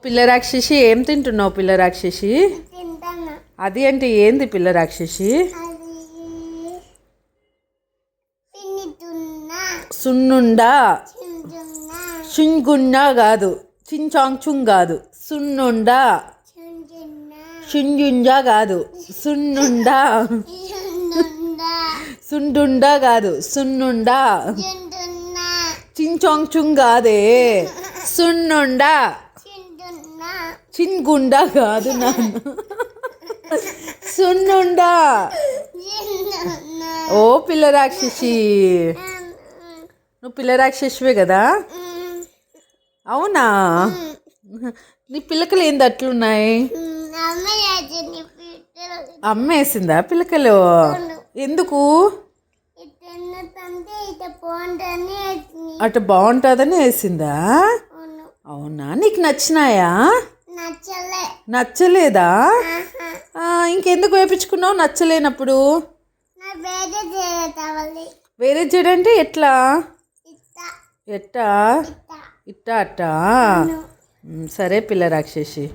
పిల్ల రాక్షసి ఏం తింటున్నావు పిల్ల రాక్షసి? అది అంటే ఏంది పిల్ల రాక్షసి? సున్నుండా చుంగుండా కాదు, చించాంగ్ చుంగ్ కాదు, సున్నుండా చుంజుంజా కాదు, సున్నుండా సుండుండా కాదు, సున్నుండా చించాంగ్ చుంగ్ కాదే, సున్నుండా చిన్గుండా కాదు నాన్న, సున్నుండా. ఓ పిల్ల రాక్షసి, నువ్వు పిల్ల రాక్షసివే కదా? అవునా? నీ పిల్లకలు ఏంది అట్లున్నాయి? అమ్మ వేసిందా పిల్లకలు? ఎందుకు? అటు బాగుంటుందని వేసిందా? అవునా? నీకు నచ్చినాయా? నచ్చలేదా? ఇంకెందుకు వేపించుకున్నావు నచ్చలేనప్పుడు? వేరే చేయడంటే ఎట్లా? ఎట్టా ఇట్టా అట్టా? సరే పిల్ల రాక్షసి.